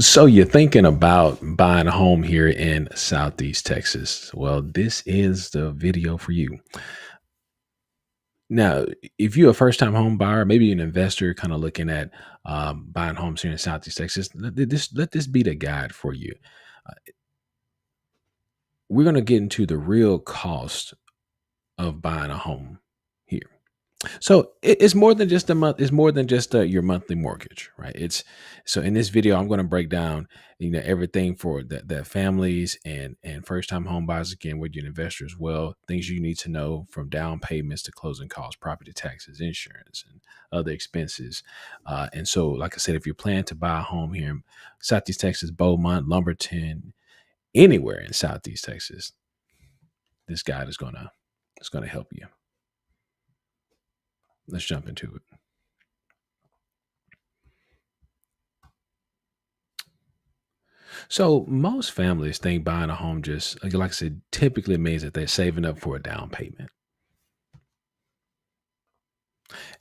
So you're thinking about buying a home here in Southeast Texas. Well, this is the video for you. Now, if you're a first-time home buyer, maybe an investor kind of looking at buying homes here in Southeast Texas, let this be the guide for you. Uh, we're going to get into the real cost of buying a home here. So it's more than just a month. It's more than just your monthly mortgage, right? It's so in this video, I'm going to break down, everything for that families and first time home buyers again, with your investor as well. Things you need to know from down payments to closing costs, property taxes, insurance, and other expenses. And so, like I said, if you plan to buy a home here in Southeast Texas, Beaumont, Lumberton, anywhere in Southeast Texas, this guide is gonna help you. Let's jump into it. So most families think buying a home just like I said, typically means that they're saving up for a down payment.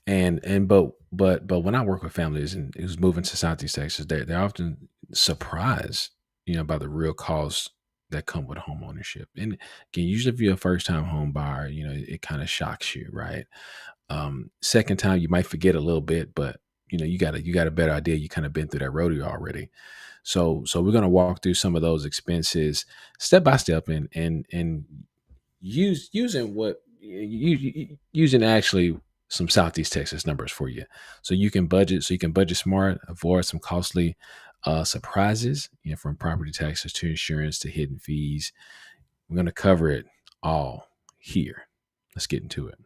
But when I work with families and who's moving to Southeast Texas, they're often surprised, by the real costs that come with home ownership. And again, usually if you're a first time home buyer, it kind of shocks you, right? Second time you might forget a little bit, but you got a better idea. You kind of been through that rodeo already. So we're gonna walk through some of those expenses step by step and using using actually some Southeast Texas numbers for you, so you can budget smart, avoid some costly surprises, from property taxes to insurance to hidden fees. We're gonna cover it all here. Let's get into it.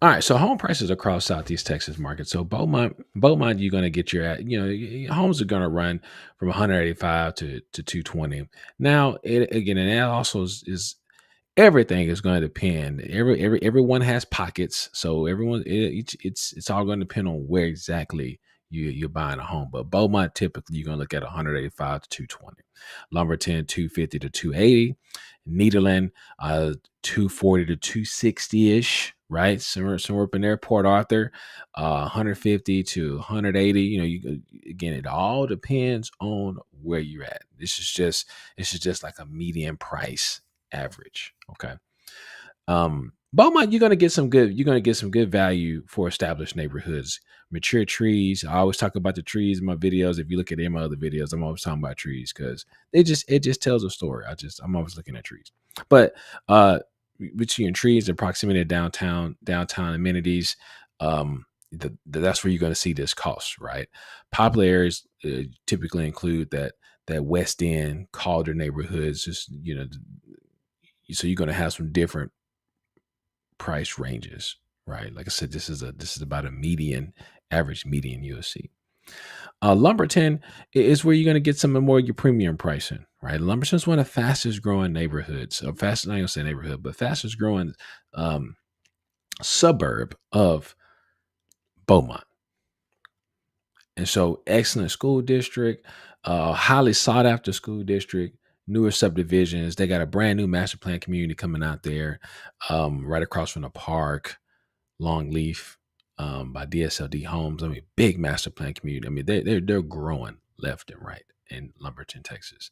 All right, so home prices across Southeast Texas market. So Beaumont, you're gonna get homes are gonna run from 185 to 220. Now, again, and that also is everything is going to depend. Everyone has pockets, so it's all going to depend on where exactly you're buying a home. But Beaumont, typically you're going to look at 185 to 220, Lumberton 250 to 280, Nederland 240 to 260 ish. Right, somewhere up in there. Port Arthur, 150 to 180. Again, it all depends on where you're at. This is just like a median price average. Okay. Beaumont, you're gonna get some good value for established neighborhoods. Mature trees. I always talk about the trees in my videos. If you look at any of my other videos, I'm always talking about trees because it just tells a story. I'm always looking at trees. But between trees and proximity to downtown amenities, that's where you're going to see this cost, right? Popular areas typically include that West End, Calder neighborhoods. Just so you're going to have some different price ranges, right? Like I said, this is about a average median you'll see. Lumberton is where you're going to get some more of your premium pricing, right? Lumberton is one of the fastest growing neighborhoods, or fastest, not gonna say neighborhood, but fastest growing um, suburb of Beaumont. And so, excellent school district, highly sought after school district, newer subdivisions. They got a brand new master plan community coming out there, right across from the park, Longleaf, by DSLD Homes. I mean, big master plan community. I mean, they're growing left and right in Lumberton, Texas.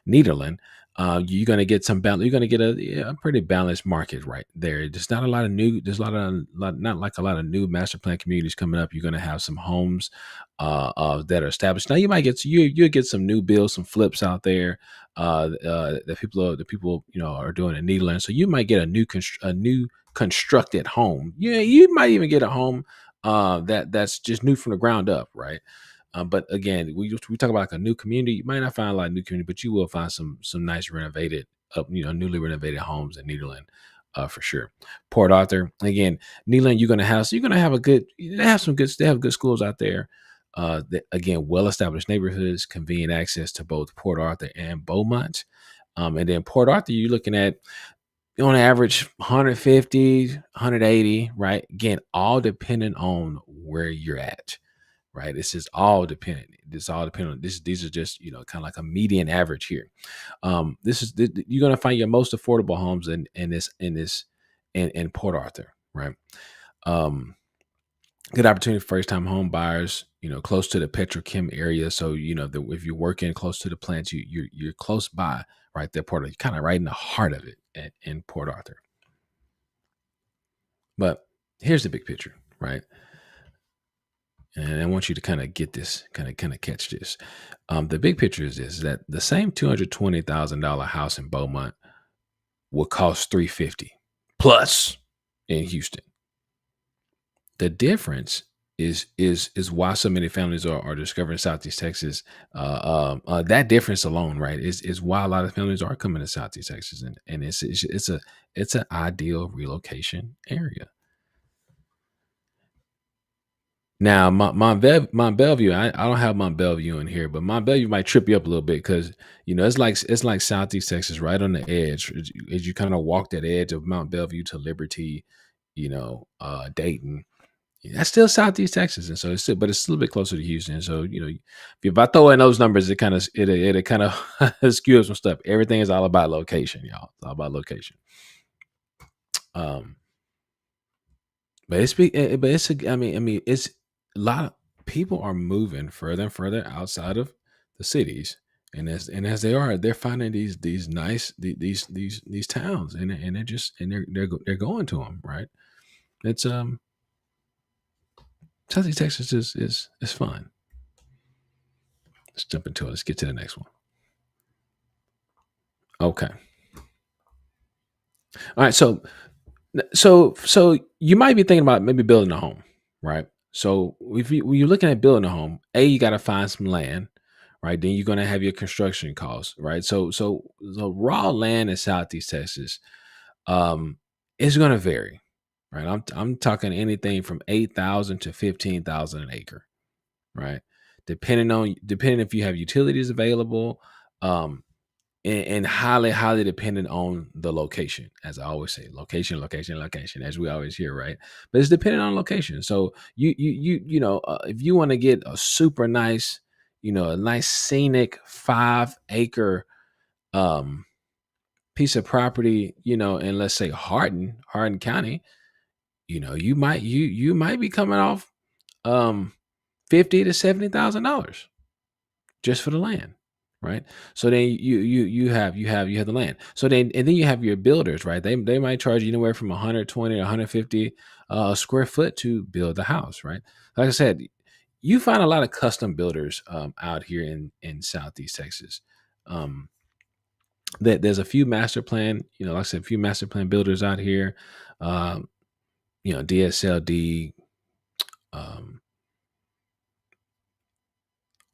Nederland, you're gonna get some balance. You're gonna get a pretty balanced market right there. There's not a lot of new. There's not like a lot of new master plan communities coming up. You're gonna have some homes that are established. Now you might get you'll get some new builds, some flips out there that people are doing in Nederland. So you might get a new constructed home. Yeah, you might even get a home that's just new from the ground up, right? But again, we talk about like a new community. You might not find a lot of new community, but you will find some nice renovated, newly renovated homes in Nederland, for sure. Port Arthur, again, Nederland, you're gonna have a good. They have good schools out there. Again, well established neighborhoods, convenient access to both Port Arthur and Beaumont. And then Port Arthur, you're looking at on average 150, 180, right? Again, all depending on where you're at, right? This is all dependent. This all dependent on this. These are just kind of like a median average here. You're gonna find your most affordable homes in Port Arthur, right? Um, Good opportunity for first time home buyers, close to the petrochem area. So, if you're working close to the plants, you're close by, right there, Port Arthur. You're kind of right in the heart of it in Port Arthur. But here's the big picture, right? And I want you to kind of get this, kind of catch this. The big picture is this: that the same $220,000 house in Beaumont will cost 350 plus in Houston. The difference is why so many families are discovering Southeast Texas. That difference alone, right, is why a lot of families are coming to Southeast Texas, and it's an ideal relocation area. Now, Mont Bellevue, I don't have Mont Bellevue in here, but Mont Bellevue might trip you up a little bit because it's like Southeast Texas, right on the edge. As you kind of walk that edge of Mont Bellevue to Liberty, Dayton. That's still Southeast Texas, and so it's still a bit closer to Houston. So if I throw in those numbers, it kind of skews some stuff. Everything is all about location, y'all. It's all about location. Um, but it's a lot of people are moving further and further outside of the cities, and as they're finding these nice these towns, and they're going to them, right. It's Southeast Texas is fun. Let's jump into it. Let's get to the next one. Okay. All right. So you might be thinking about maybe building a home, right? So if when you're looking at building a home, you got to find some land, right? Then you're gonna have your construction costs, right? So raw land in Southeast Texas, um, is gonna vary, right? I'm talking anything from 8,000 to 15,000 an acre, right? Depending if you have utilities available, um, and highly dependent on the location. As I always say, location, as we always hear, right? But it's dependent on location. So if you want to get a super nice, a nice scenic 5 acre um piece of property, in, let's say, Hardin County, you might be coming off um 50 to $70,000 just for the land, right? So then you have the land. So then you have your builders, right? They might charge you anywhere from 120 to 150 square foot to build the house, right? Like I said, you find a lot of custom builders out here in Southeast Texas. Um, there's a few master plan, like I said, a few master plan builders out here. Um, DSLD. Um,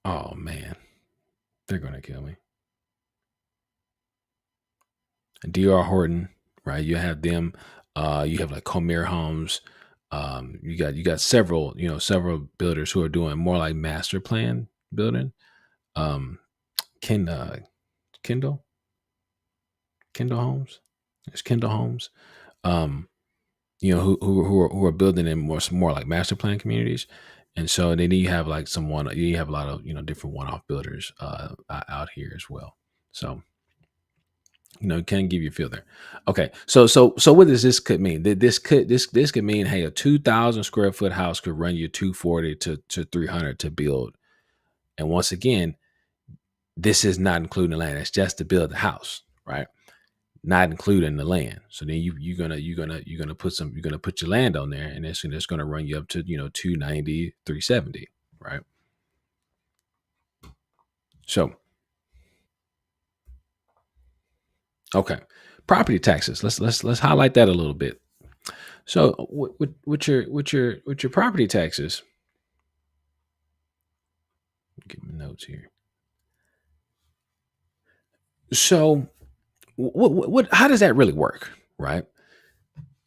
oh man, they're gonna kill me. DR Horton, right? You have them. You have like Comer Homes. You got several builders who are doing more like master plan building. Um, Ken Kendall Kendall Homes. It's Kendall Homes. Um, who are building in more like master plan communities, and so then you have like you have a lot of different one off builders out here as well. So can give you a feel there. Okay, so what does this could mean? This could mean, hey, a 2,000 square foot house could run you 240 to 300 to build. And once again, this is not including the land. It's just to build the house, right? Not including the land. So then you're gonna put your land on there, and it's gonna run you up to 290, 370, right? So okay, property taxes. Let's highlight that a little bit. So with your property taxes, get my notes here. So what how does that really work, right?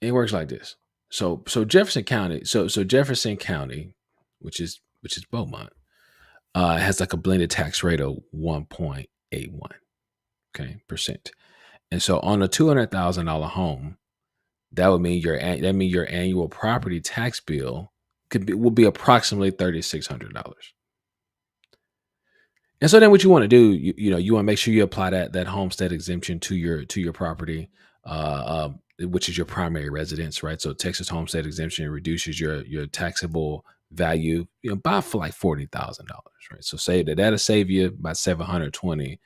It works like this. So Jefferson County, so Jefferson County, which is Beaumont, has like a blended tax rate of 1.81, okay, percent. And so on a $200,000 home, that mean your annual property tax bill will be approximately $3,600. And so then what you want to do, you want to make sure you apply that homestead exemption to your property. which is your primary residence, right? So Texas homestead exemption reduces your taxable value, by for like $40,000, right? So say that'll save you about 720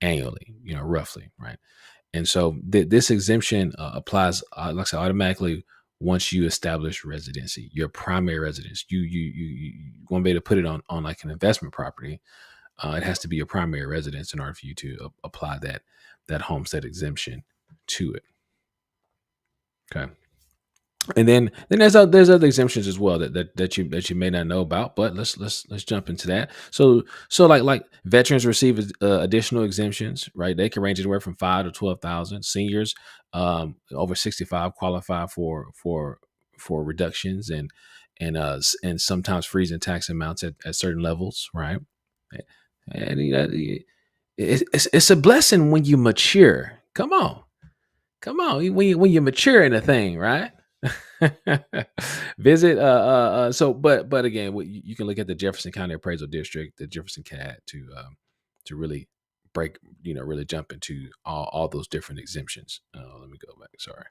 annually, roughly, right? And so this exemption applies, like I said, automatically once you establish residency, your primary residence. You won't be able to put it on like an investment property. It has to be your primary residence in order for you to apply that homestead exemption to it. Okay. And then there's other exemptions as well that you may not know about, but let's jump into that. So like veterans receive additional exemptions, right? They can range anywhere from 5 to 12,000. Seniors over 65 qualify for reductions and sometimes freezing tax amounts at certain levels, right? And it's a blessing when you mature. Come on, when you mature in a thing, right? Visit but again, you can look at the Jefferson County Appraisal District, the Jefferson CAD, to really break, really jump into all those different exemptions. Let me go back. Sorry.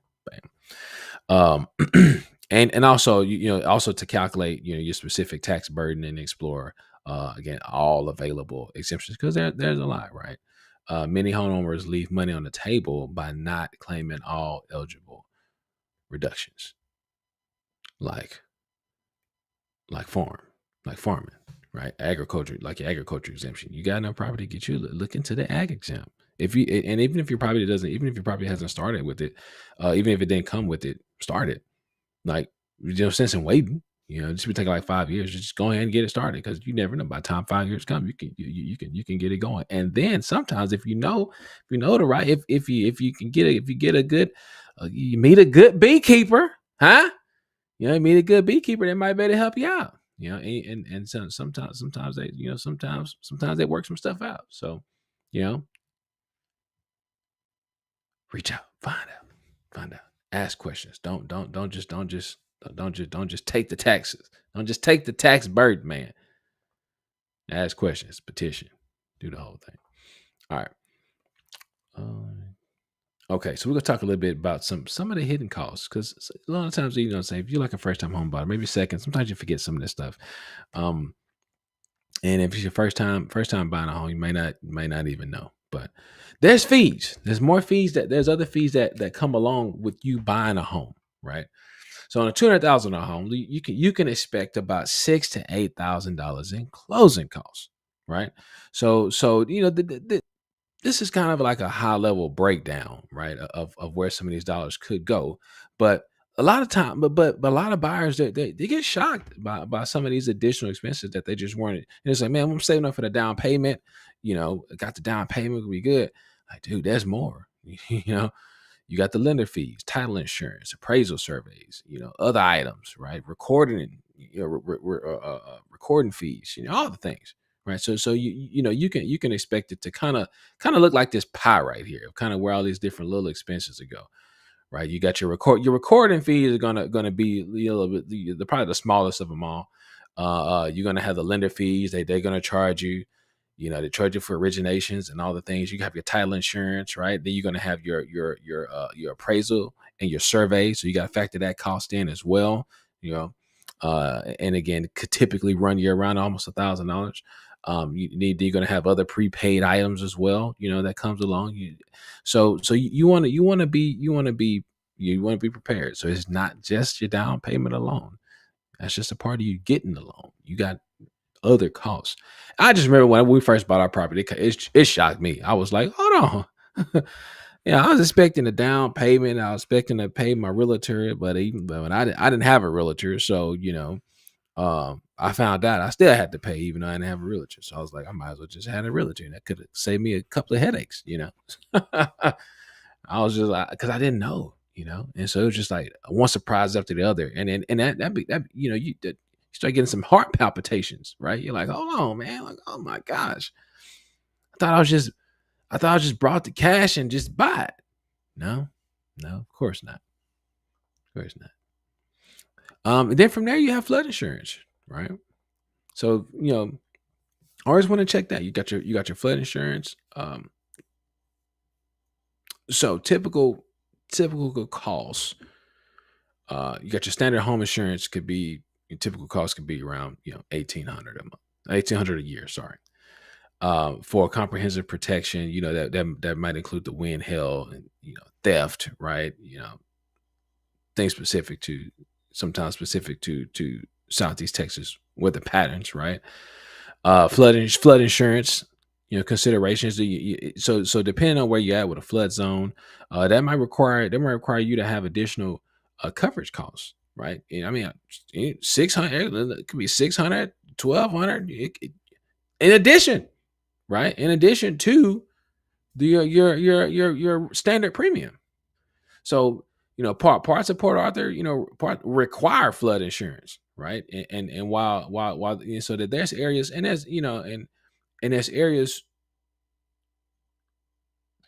Bam. And also also to calculate your specific tax burden and explore again all available exemptions, because there's a lot, right? Many homeowners leave money on the table by not claiming all eligible reductions, like like farm, like farming, right? Agriculture, like your agriculture exemption. You got enough property to get you look into the ag exempt. If you and even if your property doesn't, even if your property hasn't started with it, even if it didn't come with it, start it. Like, sense in waiting. This would take like 5 years. Just go ahead and get it started, because you never know. By the time 5 years come, you can get it going. And then sometimes if you know the right, if you can get it, if you get a good, you meet a good beekeeper, huh? You meet a good beekeeper that might be able to help you out. And sometimes they sometimes they work some stuff out. So, you know, reach out, find out, ask questions. Don't just take the taxes. Don't just take the tax burden, man. Ask questions, petition, do the whole thing. All right. Okay, so we're gonna talk a little bit about some of the hidden costs, because a lot of times, say if you're like a first time home buyer, maybe second, sometimes you forget some of this stuff. Um, and if it's your first time buying a home, you may not even know. But there's fees. There's other fees that come along with you buying a home, right? So on a $200,000 home, you can expect about $6,000 to $8,000 in closing costs, right? So this is kind of like a high level breakdown, right, of where some of these dollars could go. But a lot of time, but a lot of buyers, they get shocked by some of these additional expenses that they just weren't. And it's like, man, I'm saving up for the down payment. Got the down payment, will be good. Like, dude, there's more. You got the lender fees, title insurance, appraisal surveys, other items, right? Recording fees, all the things, right? So you can expect it to kind of look like this pie right here, kind of where all these different little expenses go, right? You got your recording fees are gonna be probably the smallest of them all. You're gonna have the lender fees. They're gonna charge you. They charge you for originations and all the things. You have your title insurance, right? Then you're gonna have your appraisal and your survey. So you got to factor that cost in as well. You know, and again, could typically run you around almost $1,000. You're going to have other prepaid items as well. That comes along. So you want to be prepared. So it's not just your down payment alone. That's just a part of you getting the loan. You got other costs. I just remember when we first bought our property, it shocked me. I was like, hold on. Yeah, I was expecting a down payment. I was expecting to pay my realtor, but when I didn't have a realtor, so I found out I still had to pay even though I didn't have a realtor. So I was like, I might as well just have a realtor. That could have saved me a couple of headaches. I was just like, because I didn't know. And so it was just like one surprise after the other, and you start getting some heart palpitations, right? You're like, hold on, man, like, oh my gosh, I thought I was just brought the cash and just buy it. No, no, of course not. Of course not. And then from there you have flood insurance, right? So always want to check that. You got your flood insurance. So typical. typical costs. You got your standard home insurance could be your typical cost could be around 1,800 a month, 1,800 a year. Sorry. For comprehensive protection, that might include the wind, hail, and theft, right? Things specific to sometimes specific to Southeast Texas weather patterns, right? Flood insurance, considerations. So depending on where you're at with a flood zone, that might require you to have additional coverage costs, right? I mean, 600, it could be 600, 1,200 in addition, right? In addition to the your standard premium. So parts of Port Arthur, require flood insurance, right? And while so that there's areas and there's areas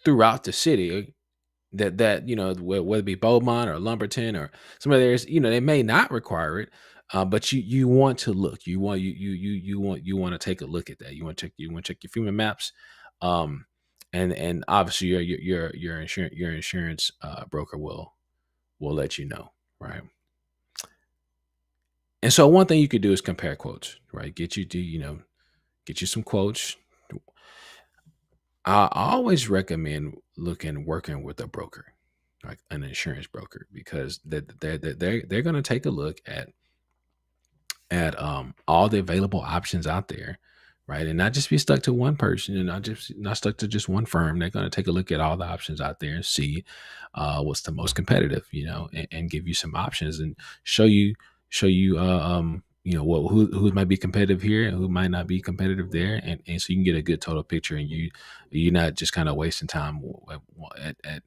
throughout the city that whether it be Beaumont or Lumberton or some of there's they may not require it, but you want to look, you want to take a look at that. You want to check your FEMA maps, um, and obviously your insurance broker will let you know, right? And so one thing you could do is compare quotes, right? Get you some quotes. I always recommend working with a broker, like an insurance broker, because they're going to take a look at all the available options out there, right? And not just be stuck to one person and not stuck to just one firm. They're going to take a look at all the options out there and see what's the most competitive, and give you some options and show you who might be competitive here and who might not be competitive there, and so you can get a good total picture, and you're not just kind of wasting time at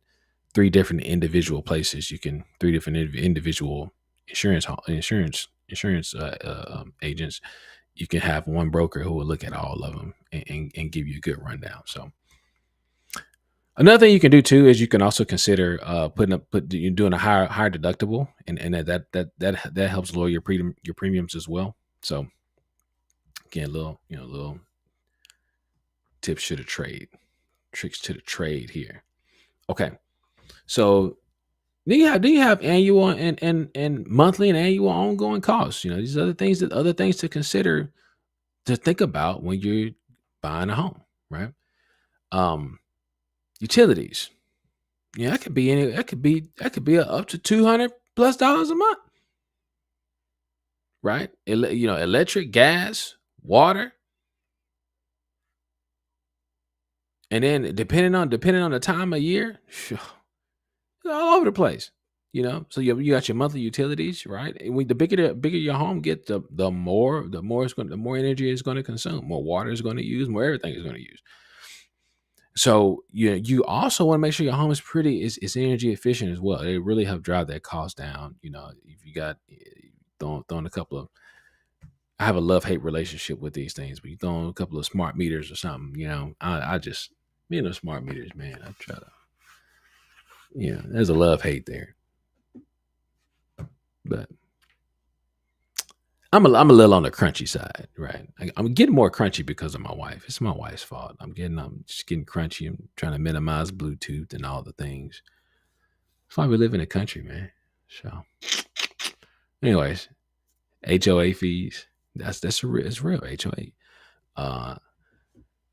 three different individual places. You can three different individual insurance agents. You can have one broker who will look at all of them and give you a good rundown. So another thing you can do too is you can also consider you doing a higher deductible, and that helps lower your premiums as well. So again, little tips to the trade, tricks to the trade here. Okay, so do you have annual and monthly and annual ongoing costs? These other things to consider, to think about when you're buying a home, right? Um, Utilities. Yeah, that could be up to $200+ a month, right? Electric, gas, water, and then depending on the time of year, it's all over the place. So you got your monthly utilities, right? And the bigger your home gets, the more energy it's going to consume, more water is going to use, more everything is going to use. So you also want to make sure your home is energy efficient as well. It really help drive that cost down. If you got throwing a couple of, I have a love hate relationship with these things, but you throw in a couple of smart meters or something. I just smart meters, man. I try to, there's a love hate there, but I'm a little on the crunchy side, right? I'm getting more crunchy because of my wife. It's my wife's fault. I'm just getting crunchy. I'm trying to minimize Bluetooth and all the things. That's why we live in the country, man. So, anyways, HOA fees. It's real HOA. Uh,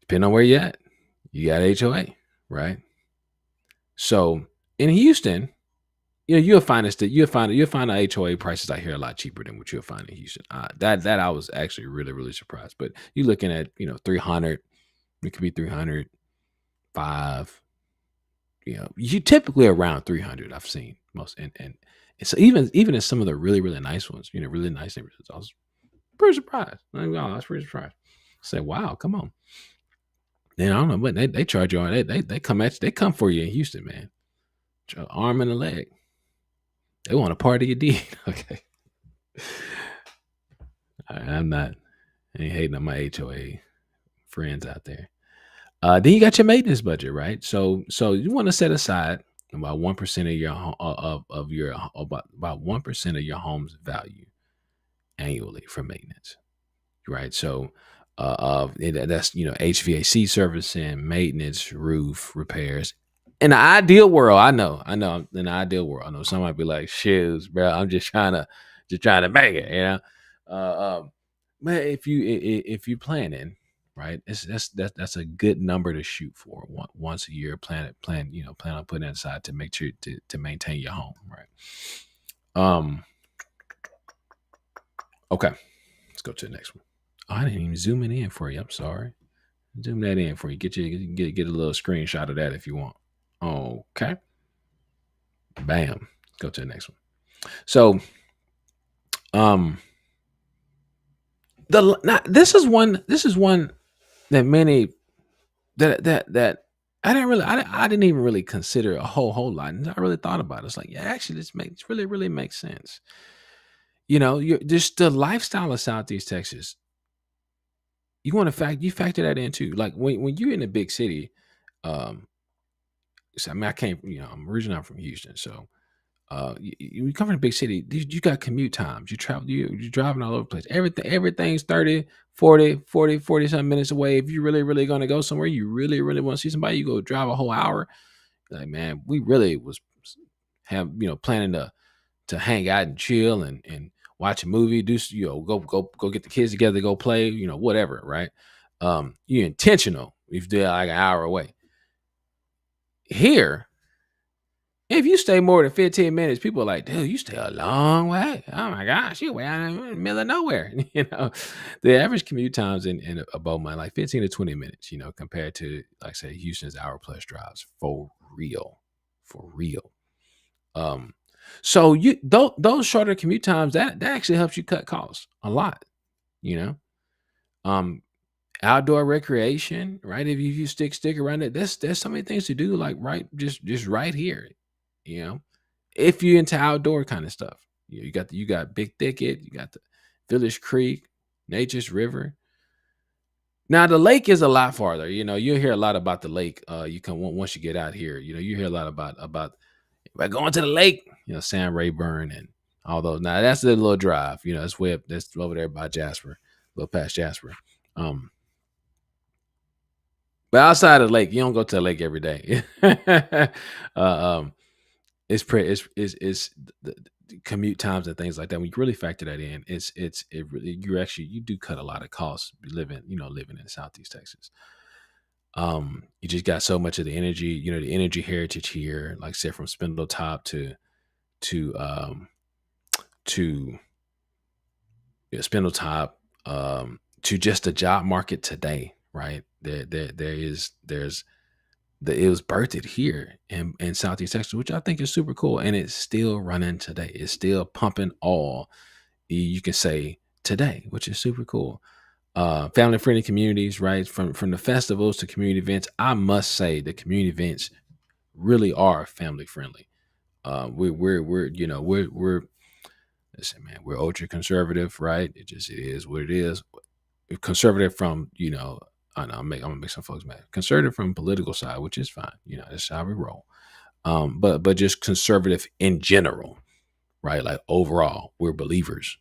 Depending on where you at, you got HOA, right? So in Houston, you'll find the HOA prices out here a lot cheaper than what you'll find in Houston. That I was actually really really surprised. But you're looking at 300. It could be 300, 5. You typically around 300. I've seen most, and so even in some of the really really nice ones, really nice neighborhoods, I was pretty surprised. I was pretty surprised. I said, wow, come on. Then I don't know, but they charge you on they come at you, they come for you in Houston, man. Arm and a leg. They want a part of your deed. Okay. I'm not. I ain't hating on my HOA friends out there. Then you got your maintenance budget, right? So you want to set aside about 1% of your of your about 1% of your home's value annually for maintenance, right? So that's HVAC servicing, maintenance, roof repairs, in the ideal world, I know, in the ideal world, I know some might be like, "Shoes, bro, I'm just trying to make it," you know. But if you planning, right, that's a good number to shoot for once a year. Plan on putting it aside to make sure to maintain your home, right? Um, okay, let's go to the next one. Oh, I didn't even zoom it in for you. I'm sorry. Zoom that in for you. Get a little screenshot of that if you want. Okay. Bam. Go to the next one. So, um, this is one that many that I didn't even really consider a whole lot. And I really thought about it. It's like, yeah, actually, this makes really makes sense. You just the lifestyle of Southeast Texas. You factor that in too. Like when you're in a big city, um, so I mean, I'm originally from Houston, so you come from a big city, you got commute times. You travel, you're driving all over the place. Everything's 30, 40 some minutes away. If you really going to go somewhere, you really want to see somebody, you go drive a whole hour. Like, man, we really was planning to hang out and chill and watch a movie, go get the kids together, go play, whatever, right? You're intentional if they're like an hour away. Here, if you stay more than 15 minutes, people are like, dude, you stay a long way. Oh my gosh, you're way out in the middle of nowhere. The average commute times in a Beaumont, like 15 to 20 minutes, compared to, like, say, Houston's hour plus drives for real. For real. So those shorter commute times, that actually helps you cut costs a lot, you know. Um, Outdoor recreation, right? If you stick around it, there's so many things to do, like just right here, you know. If you're into outdoor kind of stuff, you got Big Thicket, you got the Village Creek, Nature's River. Now the lake is a lot farther. You'll hear a lot about the lake. You can once you get out here, you hear a lot about by going to the lake, Sam Rayburn and all those. Now that's a little drive, it's way up, that's over there by Jasper, a little past Jasper. But outside of the lake, you don't go to the lake every day. Um, it's pretty. It's the commute times and things like that. When you really factor that in, it really, you do cut a lot of costs living in Southeast Texas. You just got so much of the energy heritage here, like I said, from Spindletop to to Spindletop, to just the job market today, right? It was birthed here in Southeast Texas, which I think is super cool, and it's still running today. It's still pumping all, you can say, today, which is super cool. Family friendly communities, right? From the festivals to community events, I must say the community events really are family friendly. We're listen, man, we're ultra conservative, right? It is what it is. Conservative from, I know I'm gonna make some folks mad. Conservative from political side, which is fine. That's how we roll. But just conservative in general, right? Like overall, we're believers.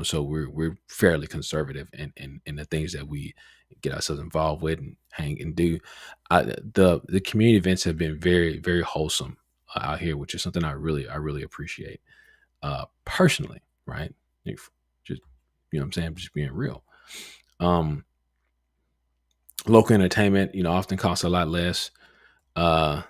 So we're fairly conservative in the things that we get ourselves involved with and hang and do. The community events have been very very wholesome out here, which is something I really appreciate personally, right? Just what I'm saying, just being real. Um, Local entertainment, often costs a lot less, uh,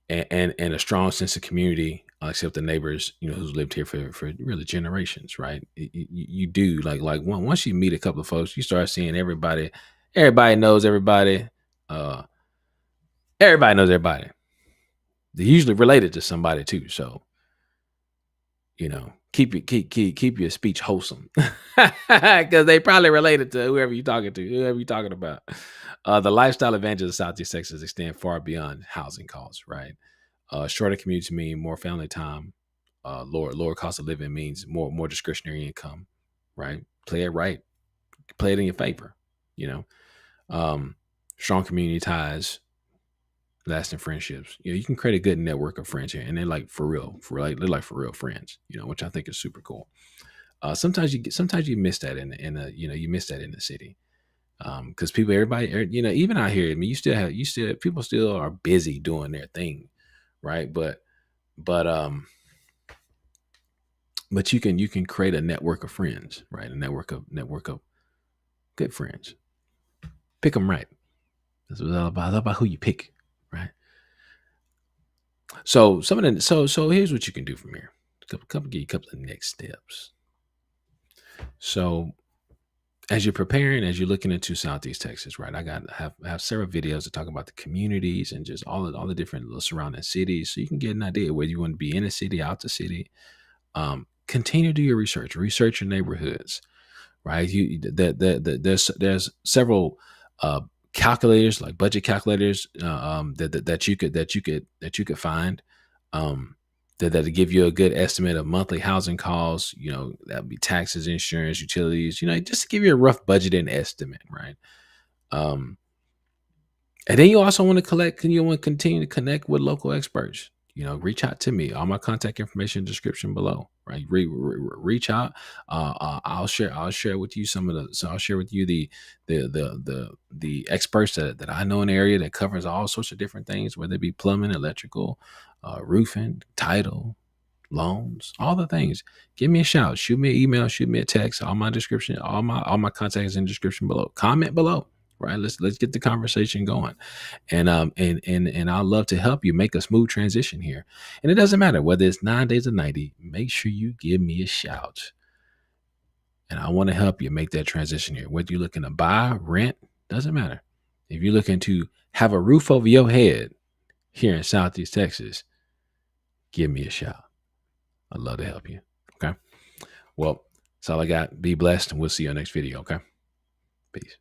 and a strong sense of community, except the neighbors, who's lived here for really generations, right? You do once you meet a couple of folks, you start seeing everybody. Everybody knows everybody. Uh, Everybody knows everybody. They're usually related to somebody too, so keep your speech wholesome, because they probably related to whoever you're talking about. The lifestyle advantages of Southeast Texas extend far beyond housing costs, right? Shorter commutes mean more family time. Lower cost of living means more discretionary income, right? Play it right, play it in your favor. You know, Strong community ties, lasting friendships. You can create a good network of friends here, and they're like they're like for real friends. Which I think is super cool. Sometimes you miss that you miss that in the city. Because people, everybody, even out here, I mean, people still are busy doing their thing, right? But but you can create a network of friends, right? A network of good friends. Pick them right. That's what it's all about. It's all about who you pick, right? So some of the so here's what you can do from here. Give you a couple of next steps. So as you're preparing, as you're looking into Southeast Texas, right? I have several videos that talk about the communities and just all the different little surrounding cities, so you can get an idea whether you want to be in a city, out the city. Continue to do your research. Research your neighborhoods, right? There's several calculators, like budget calculators, that you could find, um, that give you a good estimate of monthly housing costs. That'd be taxes, insurance, utilities. Just to give you a rough budget and estimate, right? Um, and then you also want to collect, and you want to continue to connect with local experts. Reach out to me. All my contact information description below. Right, reach out. I'll share with you some of the. So I'll share with you the experts that I know in the area that covers all sorts of different things, whether it be plumbing, electrical, roofing, title, loans, all the things. Give me a shout. Shoot me an email. Shoot me a text. All my contacts in the description below. Comment below. Right. Let's get the conversation going. And I'd love to help you make a smooth transition here. And it doesn't matter whether it's 9 days or 90. Make sure you give me a shout. And I want to help you make that transition here. Whether you're looking to buy, rent, doesn't matter. If you're looking to have a roof over your head here in Southeast Texas, give me a shout. I'd love to help you. Okay. Well, that's all I got. Be blessed, and we'll see you on the next video. Okay. Peace.